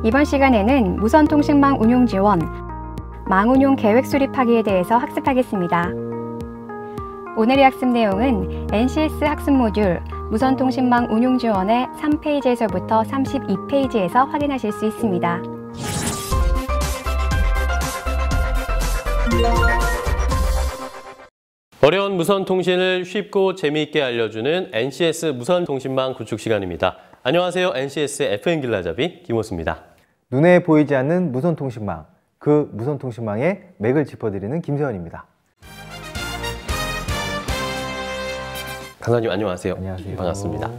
이번 시간에는 무선통신망 운용 지원, 망운용 계획 수립하기에 대해서 학습하겠습니다. 오늘의 학습 내용은 NCS 학습 모듈 무선통신망 운용 지원의 3페이지에서부터 32페이지에서 확인하실 수 있습니다. 어려운 무선통신을 쉽고 재미있게 알려주는 NCS 무선통신망 구축 시간입니다. 안녕하세요. NCS FM 길라잡이 김호수입니다. 눈에 보이지 않는 무선통신망, 그 무선통신망의 맥을 짚어드리는 김세원입니다. 강사님 안녕하세요. 안녕하세요. 반갑습니다.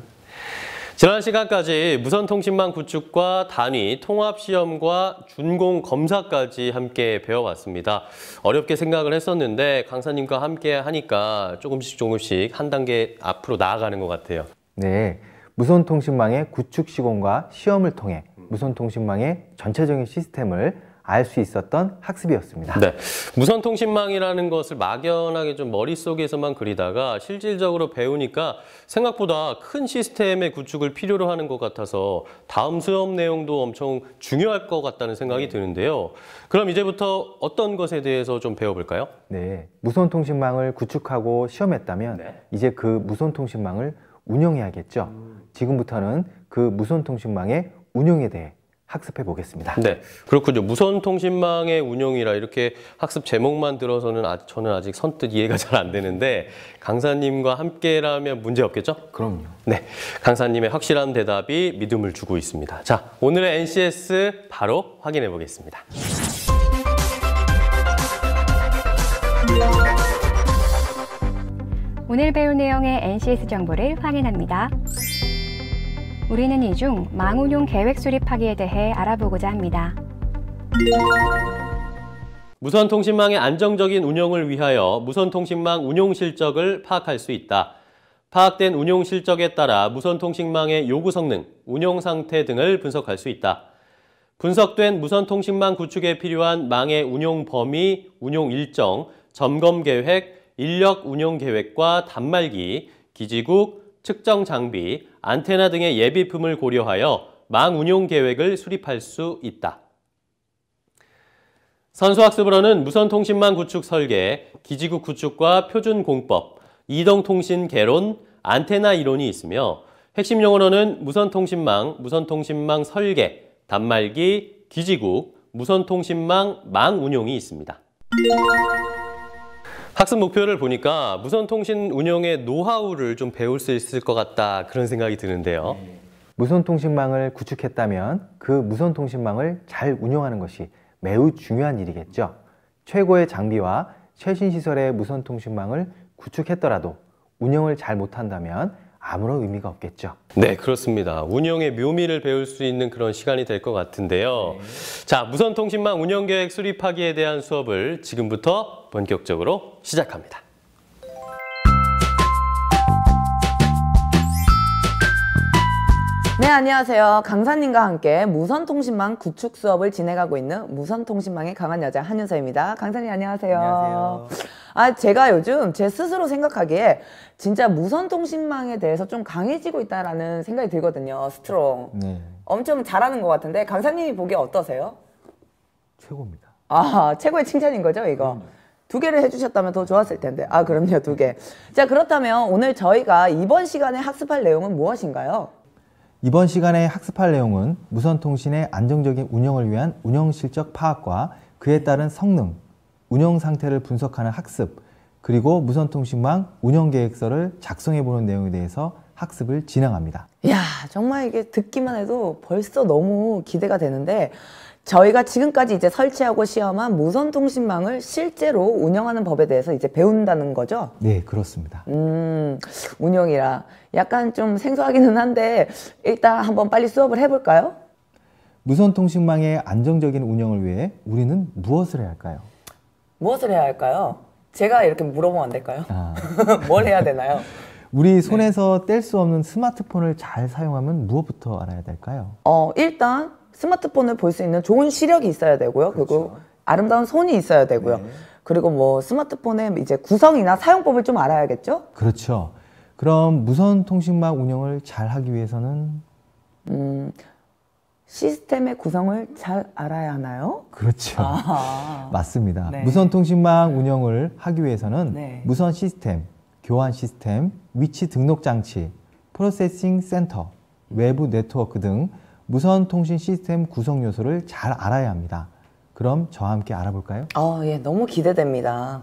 지난 시간까지 무선통신망 구축과 단위, 통합시험과 준공 검사까지 함께 배워왔습니다. 어렵게 생각을 했었는데 강사님과 함께 하니까 조금씩 한 단계 앞으로 나아가는 것 같아요. 네, 무선통신망의 구축 시공과 시험을 통해 무선통신망의 전체적인 시스템을 알 수 있었던 학습이었습니다. 네, 무선통신망이라는 것을 막연하게 좀 머릿속에서만 그리다가 실질적으로 배우니까 생각보다 큰 시스템의 구축을 필요로 하는 것 같아서 다음 수업 내용도 엄청 중요할 것 같다는 생각이 드는데요. 그럼 이제부터 어떤 것에 대해서 좀 배워볼까요? 네, 무선통신망을 구축하고 시험했다면 이제 그 무선통신망을 운영해야겠죠. 지금부터는 그 무선통신망의 운영에 대해 학습해 보겠습니다. 네, 그렇군요. 무선통신망의 운용이라 이렇게 학습 제목만 들어서는 저는 아직 선뜻 이해가 잘 안 되는데 강사님과 함께라면 문제 없겠죠? 그럼요. 네, 강사님의 확실한 대답이 믿음을 주고 있습니다. 자, 오늘의 NCS 바로 확인해 보겠습니다. 오늘 배울 내용의 NCS 정보를 확인합니다. 우리는 이 중 망운용 계획 수립하기에 대해 알아보고자 합니다. 무선통신망의 안정적인 운영을 위하여 무선통신망 운용 실적을 파악할 수 있다. 파악된 운용 실적에 따라 무선통신망의 요구 성능, 운용 상태 등을 분석할 수 있다. 분석된 무선통신망 구축에 필요한 망의 운용 범위, 운용 일정, 점검 계획, 인력 운용 계획과 단말기, 기지국, 측정 장비, 안테나 등의 예비품을 고려하여 망 운용 계획을 수립할 수 있다. 선수학습으로는 무선통신망 구축 설계, 기지국 구축과 표준 공법, 이동통신 개론, 안테나 이론이 있으며 핵심 용어로는 무선통신망 설계, 단말기, 기지국, 무선통신망 망 운용이 있습니다. 학습 목표를 보니까 무선통신 운영의 노하우를 좀 배울 수 있을 것 같다 그런 생각이 드는데요. 무선통신망을 구축했다면 그 무선통신망을 잘 운영하는 것이 매우 중요한 일이겠죠. 최고의 장비와 최신 시설의 무선통신망을 구축했더라도 운영을 잘 못한다면 아무런 의미가 없겠죠. 네, 그렇습니다. 운영의 묘미를 배울 수 있는 그런 시간이 될 것 같은데요. 자, 무선통신망 운영계획 수립하기에 대한 수업을 지금부터 본격적으로 시작합니다. 네, 안녕하세요. 강사님과 함께 무선통신망 구축 수업을 진행하고 있는 무선통신망의 강한 여자 한윤서입니다. 강사님 안녕하세요. 안녕하세요. 제가 요즘 제 스스로 생각하기에 진짜 무선통신망에 대해서 좀 강해지고 있다라는 생각이 들거든요. 스트롱. 네. 엄청 잘하는 것 같은데 강사님이 보기에 어떠세요? 최고입니다. 최고의 칭찬인 거죠, 이거? 두 개를 해주셨다면 더 좋았을 텐데. 그럼요, 두 개. 자, 그렇다면 오늘 저희가 이번 시간에 학습할 내용은 무엇인가요? 이번 시간에 학습할 내용은 무선통신의 안정적인 운영을 위한 운영 실적 파악과 그에 따른 성능, 운영 상태를 분석하는 학습, 그리고 무선통신망 운영계획서를 작성해보는 내용에 대해서 학습을 진행합니다. 이야, 정말 이게 듣기만 해도 벌써 너무 기대가 되는데 저희가 지금까지 이제 설치하고 시험한 무선통신망을 실제로 운영하는 법에 대해서 이제 배운다는 거죠? 네, 그렇습니다. 운영이라 약간 좀 생소하기는 한데 일단 한번 빨리 수업을 해볼까요? 무선통신망의 안정적인 운영을 위해 우리는 무엇을 해야 할까요? 무엇을 해야 할까요? 제가 이렇게 물어보면 안 될까요? 뭘 해야 되나요? 우리 손에서 뗄 수 없는 스마트폰을 잘 사용하면 무엇부터 알아야 될까요? 일단 스마트폰을 볼 수 있는 좋은 시력이 있어야 되고요. 그리고 아름다운 손이 있어야 되고요. 그리고 뭐 스마트폰의 이제 구성이나 사용법을 좀 알아야겠죠? 그렇죠. 그럼 무선 통신망 운영을 잘 하기 위해서는 시스템의 구성을 잘 알아야 하나요? 그렇죠. 아. 맞습니다. 네. 무선통신망 운영을 하기 위해서는 네. 무선 시스템, 교환 시스템, 위치 등록 장치, 프로세싱 센터, 외부 네트워크 등 무선 통신 시스템 구성 요소를 잘 알아야 합니다. 그럼 저와 함께 알아볼까요? 예, 너무 기대됩니다.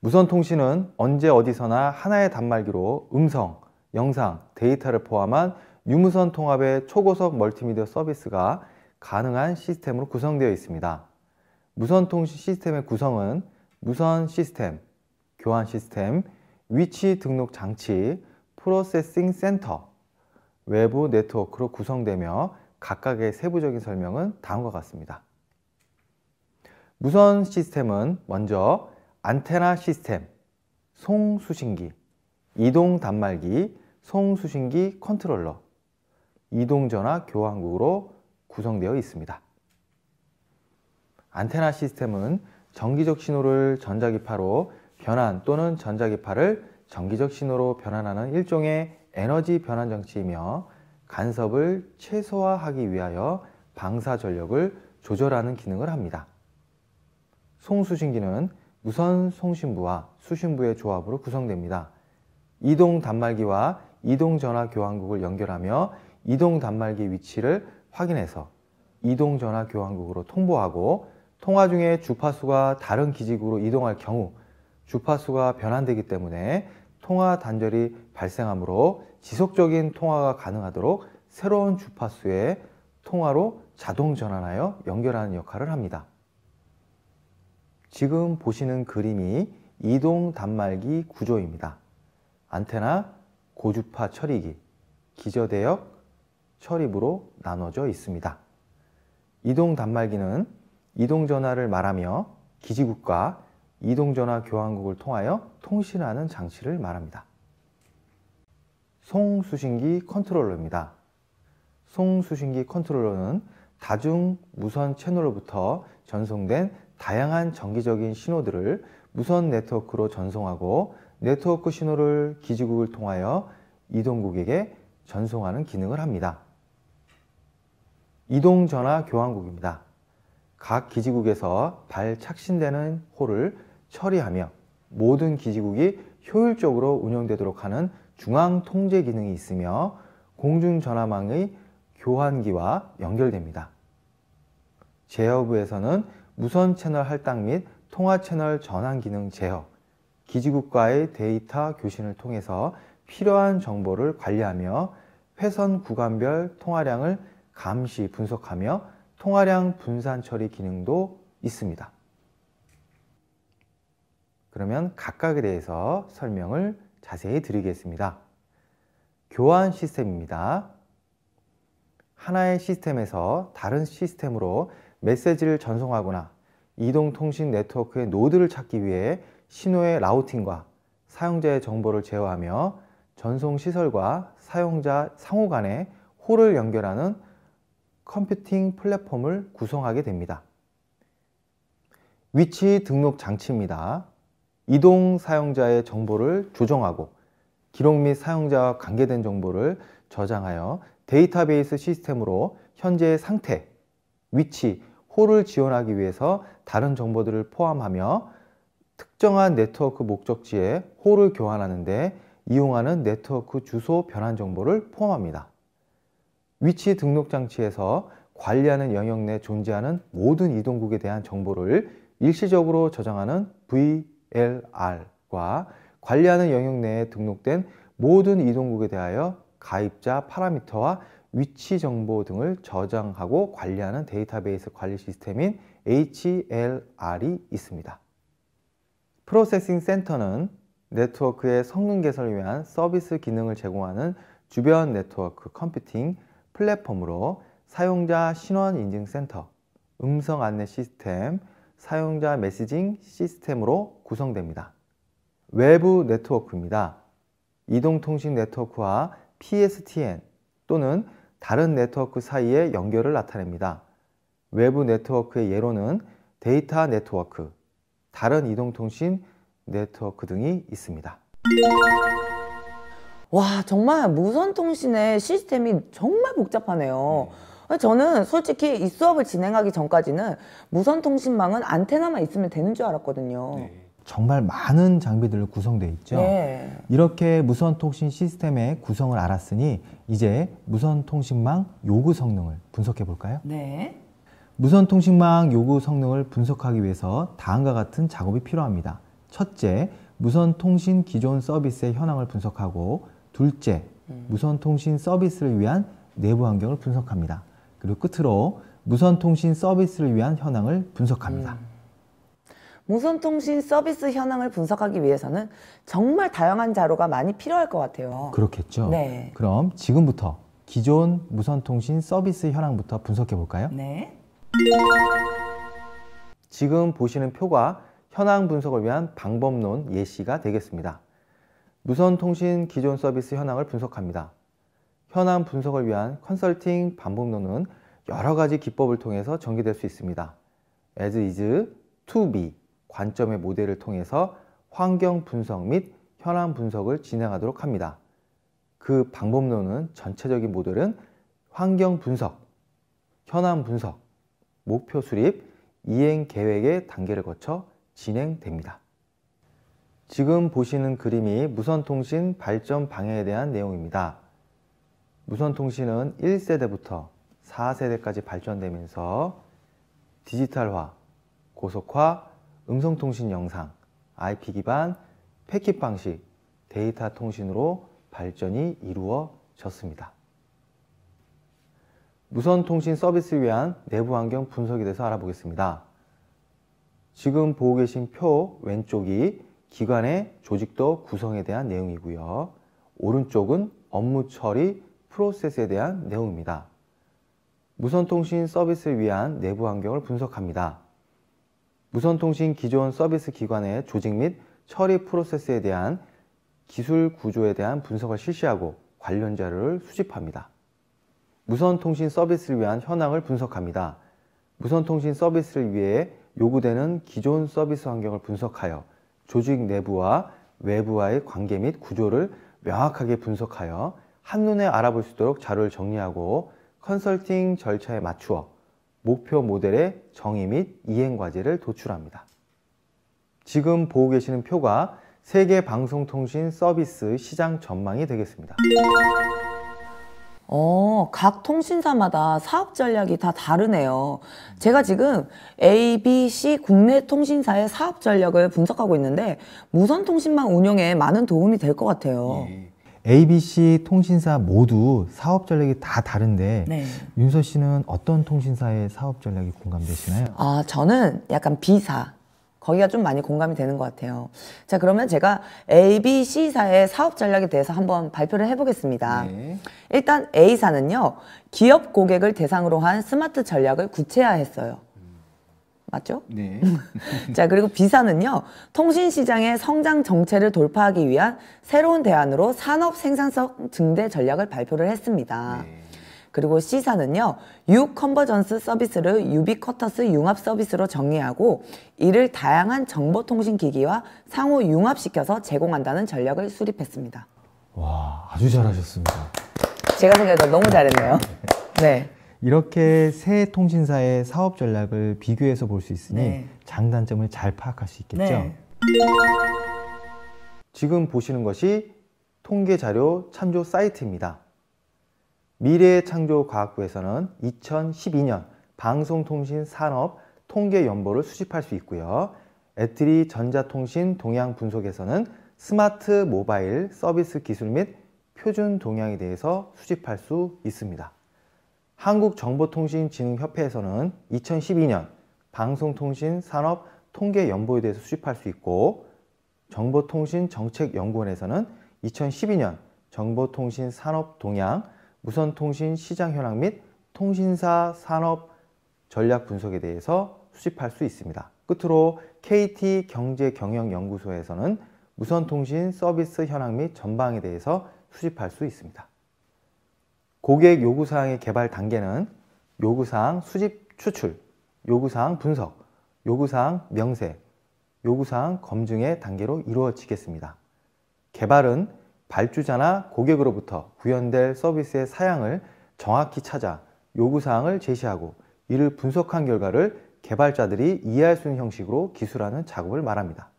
무선 통신은 언제 어디서나 하나의 단말기로 음성, 영상, 데이터를 포함한 유무선 통합의 초고속 멀티미디어 서비스가 가능한 시스템으로 구성되어 있습니다. 무선 통신 시스템의 구성은 무선 시스템, 교환 시스템, 위치 등록 장치, 프로세싱 센터, 외부 네트워크로 구성되며 각각의 세부적인 설명은 다음과 같습니다. 무선 시스템은 먼저 안테나 시스템, 송수신기, 이동 단말기, 송수신기 컨트롤러, 이동전화 교환국으로 구성되어 있습니다. 안테나 시스템은 전기적 신호를 전자기파로 변환 또는 전자기파를 전기적 신호로 변환하는 일종의 에너지 변환 장치이며 간섭을 최소화하기 위하여 방사 전력을 조절하는 기능을 합니다. 송수신기는 무선 송신부와 수신부의 조합으로 구성됩니다. 이동 단말기와 이동 전화 교환국을 연결하며 이동 단말기 위치를 확인해서 이동 전화 교환국으로 통보하고 통화 중에 주파수가 다른 기지국으로 이동할 경우 주파수가 변환되기 때문에 통화 단절이 발생하므로 지속적인 통화가 가능하도록 새로운 주파수의 통화로 자동 전환하여 연결하는 역할을 합니다. 지금 보시는 그림이 이동 단말기 구조입니다. 안테나, 고주파 처리기, 기저대역, 처리부로 나눠져 있습니다. 이동 단말기는 이동전화를 말하며 기지국과 이동전화 교환국을 통하여 통신하는 장치를 말합니다. 송수신기 컨트롤러입니다. 송수신기 컨트롤러는 다중 무선 채널로부터 전송된 다양한 전기적인 신호들을 무선 네트워크로 전송하고 네트워크 신호를 기지국을 통하여 이동국에게 전송하는 기능을 합니다. 이동전화 교환국입니다. 각 기지국에서 발착신되는 홀을 처리하며 모든 기지국이 효율적으로 운영되도록 하는 중앙 통제 기능이 있으며 공중전화망의 교환기와 연결됩니다. 제어부에서는 무선 채널 할당 및 통화 채널 전환 기능 제어, 기지국과의 데이터 교신을 통해서 필요한 정보를 관리하며 회선 구간별 통화량을 감시 분석하며 통화량 분산 처리 기능도 있습니다. 그러면 각각에 대해서 설명을 자세히 드리겠습니다. 교환 시스템입니다. 하나의 시스템에서 다른 시스템으로 메시지를 전송하거나 이동통신 네트워크의 노드를 찾기 위해 신호의 라우팅과 사용자의 정보를 제어하며 전송시설과 사용자 상호 간에 홀을 연결하는 컴퓨팅 플랫폼을 구성하게 됩니다. 위치 등록 장치입니다. 이동 사용자의 정보를 조정하고 기록 및 사용자와 관계된 정보를 저장하여 데이터베이스 시스템으로 현재의 상태, 위치, 홀을 지원하기 위해서 다른 정보들을 포함하며 특정한 네트워크 목적지에 홀을 교환하는 데 이용하는 네트워크 주소 변환 정보를 포함합니다. 위치 등록 장치에서 관리하는 영역 내 존재하는 모든 이동국에 대한 정보를 일시적으로 저장하는 VLR과 관리하는 영역 내에 등록된 모든 이동국에 대하여 가입자 파라미터와 위치 정보 등을 저장하고 관리하는 데이터베이스 관리 시스템인 HLR이 있습니다. 프로세싱 센터는 네트워크의 성능 개선을 위한 서비스 기능을 제공하는 주변 네트워크 컴퓨팅 플랫폼으로 사용자 신원 인증 센터, 음성 안내 시스템, 사용자 메시징 시스템으로 구성됩니다. 외부 네트워크입니다. 이동통신 네트워크와 PSTN 또는 다른 네트워크 사이의 연결을 나타냅니다. 외부 네트워크의 예로는 데이터 네트워크, 다른 이동통신 네트워크 등이 있습니다. 와, 정말 무선통신의 시스템이 정말 복잡하네요. 저는 솔직히 이 수업을 진행하기 전까지는 무선통신망은 안테나만 있으면 되는 줄 알았거든요. 정말 많은 장비들로 구성되어 있죠. 네. 이렇게 무선통신 시스템의 구성을 알았으니 이제 무선통신망 요구 성능을 분석해 볼까요? 네. 무선통신망 요구 성능을 분석하기 위해서 다음과 같은 작업이 필요합니다. 첫째, 무선통신 기존 서비스의 현황을 분석하고, 둘째, 무선통신 서비스를 위한 내부 환경을 분석합니다. 그리고 끝으로 무선통신 서비스를 위한 현황을 분석합니다. 무선통신 서비스 현황을 분석하기 위해서는 정말 다양한 자료가 많이 필요할 것 같아요. 그렇겠죠. 네. 그럼 지금부터 기존 무선통신 서비스 현황부터 분석해 볼까요? 네. 지금 보시는 표가 현황 분석을 위한 방법론 예시가 되겠습니다. 무선통신 기존 서비스 현황을 분석합니다. 현황 분석을 위한 컨설팅 방법론은 여러 가지 기법을 통해서 전개될 수 있습니다. as is, to be, 관점의 모델을 통해서 환경 분석 및 현황 분석을 진행하도록 합니다. 그 방법론은 전체적인 모델은 환경 분석, 현황 분석, 목표 수립, 이행 계획의 단계를 거쳐 진행됩니다. 지금 보시는 그림이 무선통신 발전 방향에 대한 내용입니다. 무선통신은 1세대부터 4세대까지 발전되면서 디지털화, 고속화, 음성통신 영상, IP 기반, 패킷 방식, 데이터 통신으로 발전이 이루어졌습니다. 무선통신 서비스를 위한 내부 환경 분석에 대해서 알아보겠습니다. 지금 보고 계신 표 왼쪽이 기관의 조직도 구성에 대한 내용이고요. 오른쪽은 업무 처리 프로세스에 대한 내용입니다. 무선통신 서비스를 위한 내부 환경을 분석합니다. 무선통신 기존 서비스 기관의 조직 및 처리 프로세스에 대한 기술 구조에 대한 분석을 실시하고 관련 자료를 수집합니다. 무선통신 서비스를 위한 현황을 분석합니다. 무선통신 서비스를 위해 요구되는 기존 서비스 환경을 분석하여 조직 내부와 외부와의 관계 및 구조를 명확하게 분석하여 한눈에 알아볼 수 있도록 자료를 정리하고 컨설팅 절차에 맞추어 목표 모델의 정의 및 이행 과제를 도출합니다. 지금 보고 계시는 표가 세계 방송통신 서비스 시장 전망이 되겠습니다. 각 통신사마다 사업 전략이 다 다르네요. 제가 지금 A, B, C 국내 통신사의 사업 전략을 분석하고 있는데 무선통신망 운영에 많은 도움이 될 것 같아요. ABC 통신사 모두 사업 전략이 다 다른데 네. 윤서 씨는 어떤 통신사의 사업 전략이 공감되시나요? 저는 약간 B사. 거기가 좀 많이 공감이 되는 것 같아요. 자, 그러면 제가 A, B, C사의 사업 전략에 대해서 한번 발표를 해보겠습니다. 네. 일단 A사는요, 기업 고객을 대상으로 한 스마트 전략을 구체화했어요. 맞죠? 네. 자, 그리고 B사는요, 통신시장의 성장 정체를 돌파하기 위한 새로운 대안으로 산업 생산성 증대 전략을 발표를 했습니다. 그리고 C사는요, U 컨버전스 서비스를 유비쿼터스 융합 서비스로 정의하고 이를 다양한 정보통신기기와 상호 융합시켜서 제공한다는 전략을 수립했습니다. 와, 아주 잘하셨습니다. 제가 생각해도 너무 잘했네요. 네. 이렇게 세 통신사의 사업 전략을 비교해서 볼 수 있으니 네. 장단점을 잘 파악할 수 있겠죠? 네. 지금 보시는 것이 통계자료 참조 사이트입니다. 미래창조과학부에서는 2012년 방송통신산업 통계연보를 수집할 수 있고요. 애트리 전자통신 동향 분석에서는 스마트 모바일 서비스 기술 및 표준 동향에 대해서 수집할 수 있습니다. 한국정보통신진흥협회에서는 2012년 방송통신산업 통계연보에 대해서 수집할 수 있고, 정보통신정책연구원에서는 2012년 정보통신산업 동향, 무선통신 시장 현황 및 통신사 산업 전략 분석에 대해서 수집할 수 있습니다. 끝으로 KT 경제경영연구소에서는 무선통신 서비스 현황 및 전방에 대해서 수집할 수 있습니다. 고객 요구사항의 개발 단계는 요구사항 수집 추출, 요구사항 분석, 요구사항 명세, 요구사항 검증의 단계로 이루어지겠습니다. 개발은 발주자나 고객으로부터 구현될 서비스의 사양을 정확히 찾아 요구사항을 제시하고 이를 분석한 결과를 개발자들이 이해할 수 있는 형식으로 기술하는 작업을 말합니다.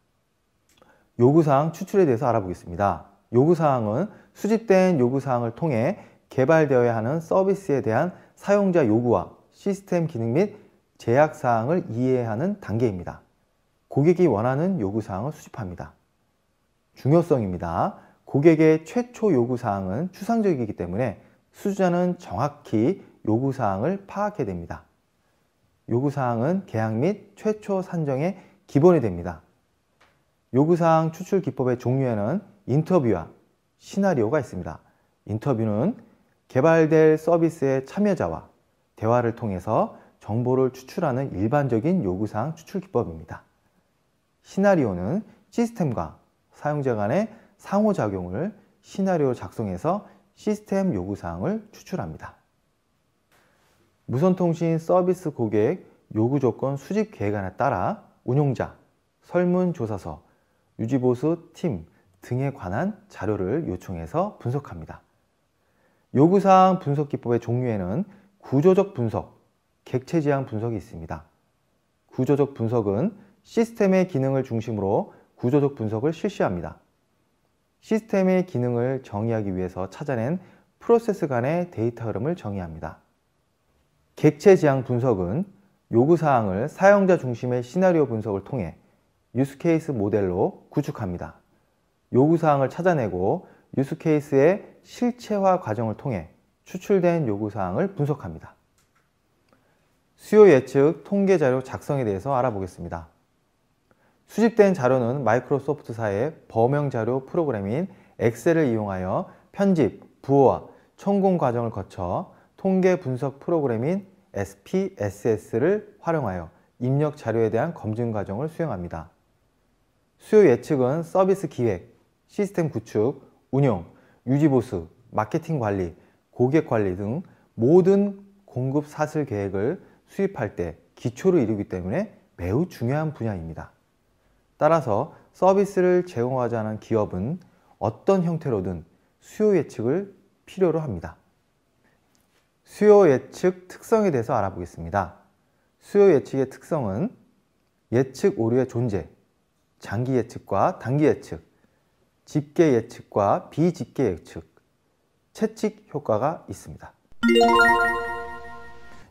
요구사항 추출에 대해서 알아보겠습니다. 요구사항은 수집된 요구사항을 통해 개발되어야 하는 서비스에 대한 사용자 요구와 시스템 기능 및 제약사항을 이해하는 단계입니다. 고객이 원하는 요구사항을 수집합니다. 중요성입니다. 고객의 최초 요구사항은 추상적이기 때문에 수주자는 정확히 요구사항을 파악해야 됩니다. 요구사항은 계약 및 최초 산정의 기본이 됩니다. 요구사항 추출 기법의 종류에는 인터뷰와 시나리오가 있습니다. 인터뷰는 개발될 서비스의 참여자와 대화를 통해서 정보를 추출하는 일반적인 요구사항 추출 기법입니다. 시나리오는 시스템과 사용자 간의 상호작용을 시나리오 작성해서 시스템 요구사항을 추출합니다. 무선통신 서비스 고객 요구조건 수집 계획안에 따라 운용자, 설문조사서, 유지보수 팀 등에 관한 자료를 요청해서 분석합니다. 요구사항 분석 기법의 종류에는 구조적 분석, 객체지향 분석이 있습니다. 구조적 분석은 시스템의 기능을 중심으로 구조적 분석을 실시합니다. 시스템의 기능을 정의하기 위해서 찾아낸 프로세스 간의 데이터 흐름을 정의합니다. 객체지향 분석은 요구사항을 사용자 중심의 시나리오 분석을 통해 유스케이스 모델로 구축합니다. 요구사항을 찾아내고 유스케이스의 실체화 과정을 통해 추출된 요구사항을 분석합니다. 수요 예측 통계 자료 작성에 대해서 알아보겠습니다. 수집된 자료는 마이크로소프트사의 범용 자료 프로그램인 엑셀을 이용하여 편집, 부호와 천공 과정을 거쳐 통계 분석 프로그램인 SPSS를 활용하여 입력 자료에 대한 검증 과정을 수행합니다. 수요 예측은 서비스 기획, 시스템 구축, 운영, 유지보수, 마케팅 관리, 고객 관리 등 모든 공급 사슬 계획을 수립할 때 기초를 이루기 때문에 매우 중요한 분야입니다. 따라서 서비스를 제공하자는 기업은 어떤 형태로든 수요 예측을 필요로 합니다. 수요 예측 특성에 대해서 알아보겠습니다. 수요 예측의 특성은 예측 오류의 존재, 장기 예측과 단기 예측, 집계 예측과 비집계 예측, 채찍 효과가 있습니다.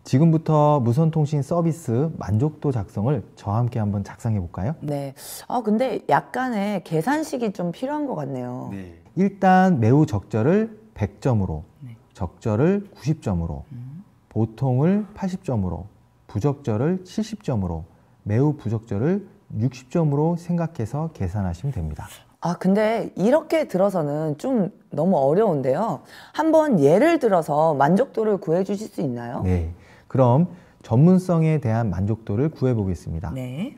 지금부터 무선통신 서비스 만족도 작성을 저와 함께 한번 작성해 볼까요? 네. 근데 약간의 계산식이 좀 필요한 것 같네요. 일단 매우 적절을 100점으로, 적절을 90점으로, 보통을 80점으로, 부적절을 70점으로, 매우 부적절을 60점으로 생각해서 계산하시면 됩니다. 근데 이렇게 들어서는 좀 너무 어려운데요. 한번 예를 들어서 만족도를 구해 주실 수 있나요? 네. 그럼 전문성에 대한 만족도를 구해 보겠습니다. 네.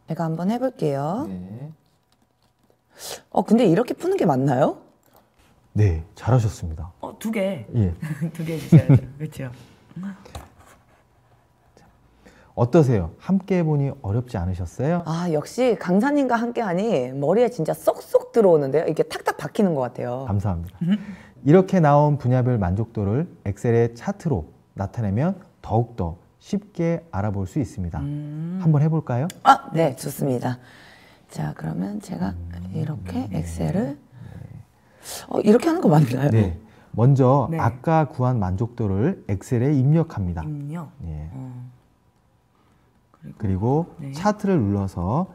제가 한번 해볼게요. 네. 근데 이렇게 푸는 게 맞나요? 네, 잘하셨습니다. 2개. 예. 2개 해주셔야죠. 그렇죠. 어떠세요? 함께 해보니 어렵지 않으셨어요? 역시 강사님과 함께하니 머리에 진짜 쏙쏙 들어오는데요. 이게 탁탁 박히는 것 같아요. 감사합니다. 이렇게 나온 분야별 만족도를 엑셀의 차트로 나타내면 더욱더 쉽게 알아볼 수 있습니다. 한번 해볼까요? 네, 좋습니다. 자, 그러면 제가 이렇게 엑셀을 이렇게 하는 거 맞나요? 네. 먼저 네. 아까 구한 만족도를 엑셀에 입력합니다. 입력. 예. 그리고 네. 차트를 눌러서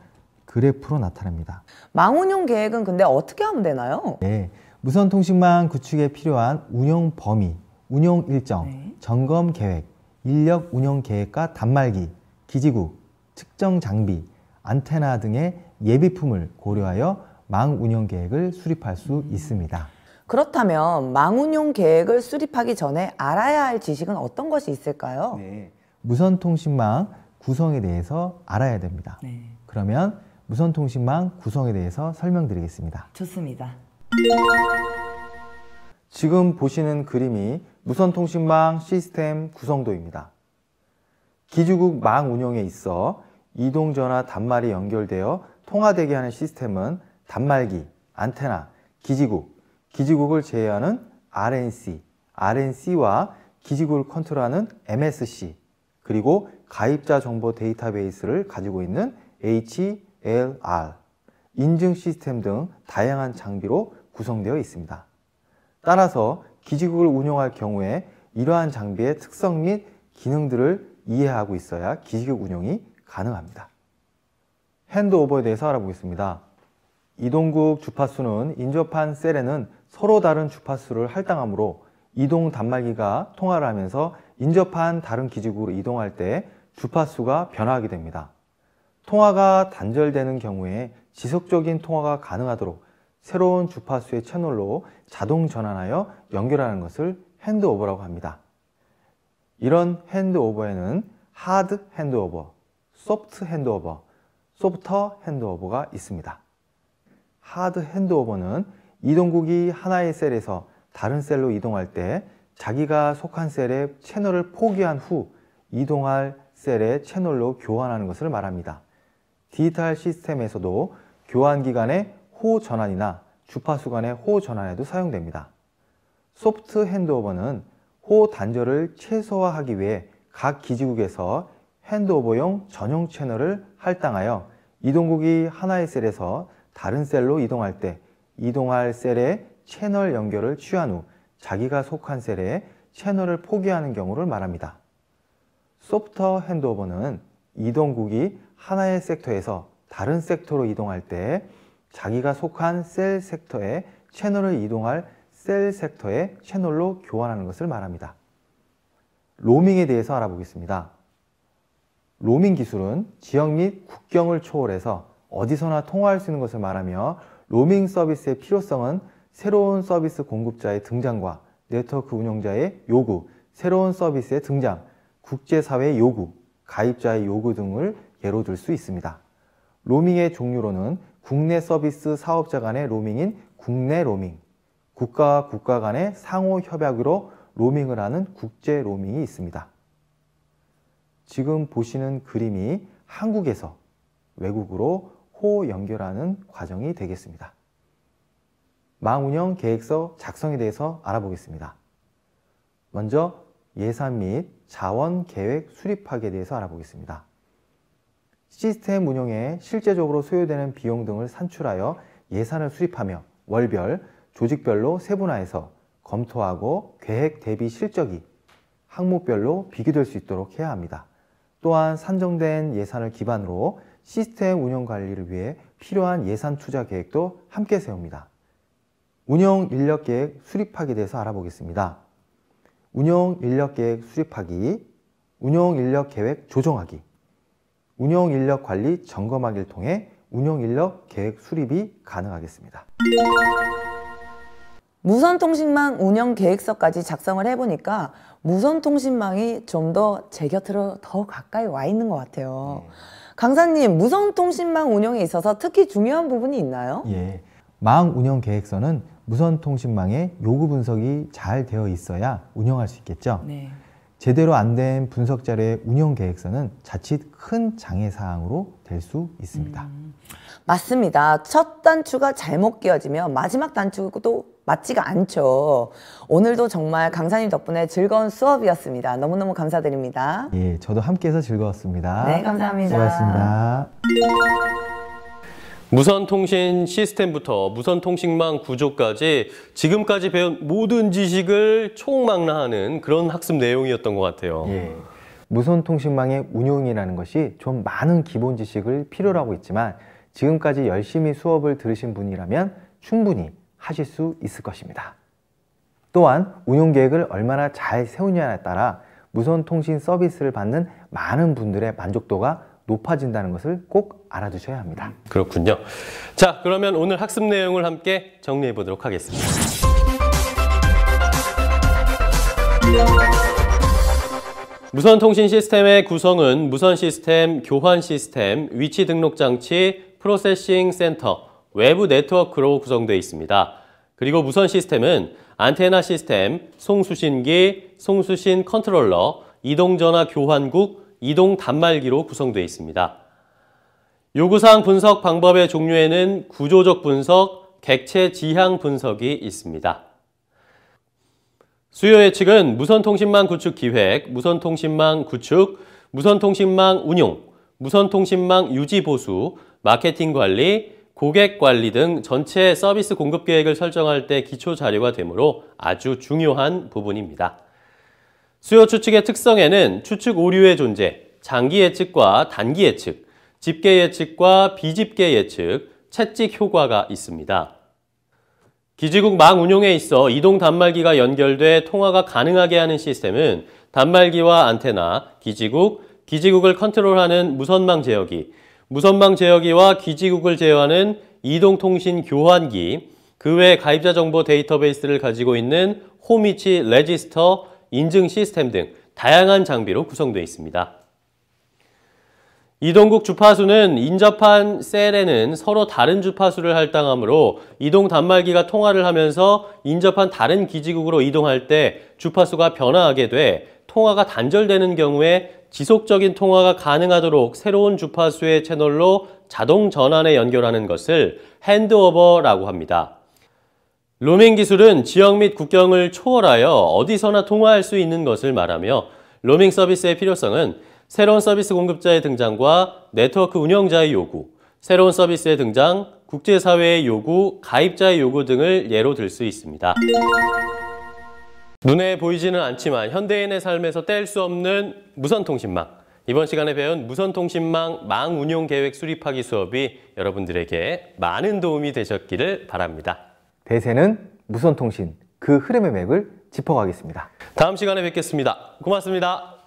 그래프로 나타냅니다. 망운용 계획은 근데 어떻게 하면 되나요? 네. 무선통신망 구축에 필요한 운영 범위, 운영 일정, 네. 점검 계획, 인력 운영 계획과 단말기, 기지국, 측정 장비, 안테나 등의 예비품을 고려하여 망 운영 계획을 수립할 수 있습니다. 그렇다면 망운용 계획을 수립하기 전에 알아야 할 지식은 어떤 것이 있을까요? 네. 무선통신망 구성에 대해서 알아야 됩니다. 네. 그러면 무선통신망 구성에 대해서 설명드리겠습니다. 좋습니다. 지금 보시는 그림이 무선통신망 시스템 구성도입니다. 기지국 망 운영에 있어 이동전화 단말이 연결되어 통화되게 하는 시스템은 단말기, 안테나, 기지국을 제어하는 RNC, RNC와 기지국을 컨트롤하는 MSC, 그리고 가입자 정보 데이터베이스를 가지고 있는 HLR, 인증 시스템 등 다양한 장비로 구성되어 있습니다. 따라서 기지국을 운영할 경우에 이러한 장비의 특성 및 기능들을 이해하고 있어야 기지국 운영이 가능합니다. 핸드오버에 대해서 알아보겠습니다. 이동국 주파수는 인접한 셀에는 서로 다른 주파수를 할당하므로 이동 단말기가 통화를 하면서 인접한 다른 기지국으로 이동할 때 주파수가 변화하게 됩니다. 통화가 단절되는 경우에 지속적인 통화가 가능하도록 새로운 주파수의 채널로 자동 전환하여 연결하는 것을 핸드오버라고 합니다. 이런 핸드오버에는 하드 핸드오버, 소프트 핸드오버, 소프터 핸드오버가 있습니다. 하드 핸드오버는 이동국이 하나의 셀에서 다른 셀로 이동할 때 자기가 속한 셀의 채널을 포기한 후 이동할 셀의 채널로 교환하는 것을 말합니다. 디지털 시스템에서도 교환 기간의 호전환이나 주파수 간의 호전환에도 사용됩니다. 소프트 핸드오버는 호단절을 최소화하기 위해 각 기지국에서 핸드오버용 전용 채널을 할당하여 이동국이 하나의 셀에서 다른 셀로 이동할 때 이동할 셀의 채널 연결을 취한 후 자기가 속한 셀의 채널을 포기하는 경우를 말합니다. 소프터 핸드오버는 이동국이 하나의 섹터에서 다른 섹터로 이동할 때 자기가 속한 셀 섹터의 채널을 이동할 셀 섹터의 채널로 교환하는 것을 말합니다. 로밍에 대해서 알아보겠습니다. 로밍 기술은 지역 및 국경을 초월해서 어디서나 통화할 수 있는 것을 말하며 로밍 서비스의 필요성은 새로운 서비스 공급자의 등장과 네트워크 운영자의 요구, 새로운 서비스의 등장, 국제사회의 요구, 가입자의 요구 등을 예로 들 수 있습니다. 로밍의 종류로는 국내 서비스 사업자 간의 로밍인 국내 로밍, 국가와 국가 간의 상호 협약으로 로밍을 하는 국제 로밍이 있습니다. 지금 보시는 그림이 한국에서 외국으로 호 연결하는 과정이 되겠습니다. 망운영 계획서 작성에 대해서 알아보겠습니다. 먼저 예산 및 자원 계획 수립하기에 대해서 알아보겠습니다. 시스템 운영에 실제적으로 소요되는 비용 등을 산출하여 예산을 수립하며 월별, 조직별로 세분화해서 검토하고 계획 대비 실적이 항목별로 비교될 수 있도록 해야 합니다. 또한 산정된 예산을 기반으로 시스템 운영 관리를 위해 필요한 예산 투자 계획도 함께 세웁니다. 운영 인력 계획 수립하기에 대해서 알아보겠습니다. 운영 인력 계획 수립하기, 운영 인력 계획 조정하기, 운영 인력 관리 점검하기를 통해 운영 인력 계획 수립이 가능하겠습니다. 무선통신망 운영 계획서까지 작성을 해보니까 무선통신망이 좀 더 제 곁으로 더 가까이 와 있는 것 같아요. 강사님, 무선통신망 운영에 있어서 특히 중요한 부분이 있나요? 예, 망 운영 계획서는 무선통신망의 요구 분석이 잘 되어 있어야 운영할 수 있겠죠. 네. 제대로 안 된 분석 자료의 운영 계획서는 자칫 큰 장애사항으로 될 수 있습니다. 맞습니다. 첫 단추가 잘못 끼워지면 마지막 단추도 맞지가 않죠. 오늘도 정말 강사님 덕분에 즐거운 수업이었습니다. 너무너무 감사드립니다. 예, 저도 함께해서 즐거웠습니다. 네, 감사합니다. 수고하셨습니다. 무선통신 시스템부터 무선통신망 구조까지 지금까지 배운 모든 지식을 총망라하는 그런 학습 내용이었던 것 같아요. 예, 무선통신망의 운용이라는 것이 좀 많은 기본 지식을 필요로 하고 있지만 지금까지 열심히 수업을 들으신 분이라면 충분히 하실 수 있을 것입니다. 또한 운용계획을 얼마나 잘 세우냐에 따라 무선통신 서비스를 받는 많은 분들의 만족도가 높아진다는 것을 꼭 알아두셔야 합니다. 그렇군요. 자, 그러면 오늘 학습 내용을 함께 정리해 보도록 하겠습니다. 무선통신 시스템의 구성은 무선 시스템, 교환 시스템, 위치 등록 장치, 프로세싱 센터, 외부 네트워크로 구성되어 있습니다. 그리고 무선 시스템은 안테나 시스템, 송수신기, 송수신 컨트롤러, 이동전화 교환국, 이동 단말기로 구성되어 있습니다. 요구사항 분석 방법의 종류에는 구조적 분석, 객체 지향 분석이 있습니다. 수요 예측은 무선통신망 구축 기획, 무선통신망 구축, 무선통신망 운용, 무선통신망 유지 보수, 마케팅 관리, 고객 관리 등 전체 서비스 공급 계획을 설정할 때 기초 자료가 되므로 아주 중요한 부분입니다. 수요 추측의 특성에는 추측 오류의 존재, 장기 예측과 단기 예측, 집계 예측과 비집계 예측, 채찍 효과가 있습니다. 기지국 망 운용에 있어 이동 단말기가 연결돼 통화가 가능하게 하는 시스템은 단말기와 안테나, 기지국을 컨트롤하는 무선망 제어기, 무선망 제어기와 기지국을 제어하는 이동통신 교환기, 그 외 가입자 정보 데이터베이스를 가지고 있는 홈위치 레지스터, 인증 시스템 등 다양한 장비로 구성되어 있습니다. 이동국 주파수는 인접한 셀에는 서로 다른 주파수를 할당하므로 이동 단말기가 통화를 하면서 인접한 다른 기지국으로 이동할 때 주파수가 변화하게 돼 통화가 단절되는 경우에 지속적인 통화가 가능하도록 새로운 주파수의 채널로 자동 전환에 연결하는 것을 핸드오버라고 합니다. 로밍 기술은 지역 및 국경을 초월하여 어디서나 통화할 수 있는 것을 말하며 로밍 서비스의 필요성은 새로운 서비스 공급자의 등장과 네트워크 운영자의 요구, 새로운 서비스의 등장, 국제사회의 요구, 가입자의 요구 등을 예로 들 수 있습니다. 눈에 보이지는 않지만 현대인의 삶에서 뗄 수 없는 무선통신망. 이번 시간에 배운 무선통신망 망운용 계획 수립하기 수업이 여러분들에게 많은 도움이 되셨기를 바랍니다. 대세는 무선통신, 그 흐름의 맥을 짚어가겠습니다. 다음 시간에 뵙겠습니다. 고맙습니다.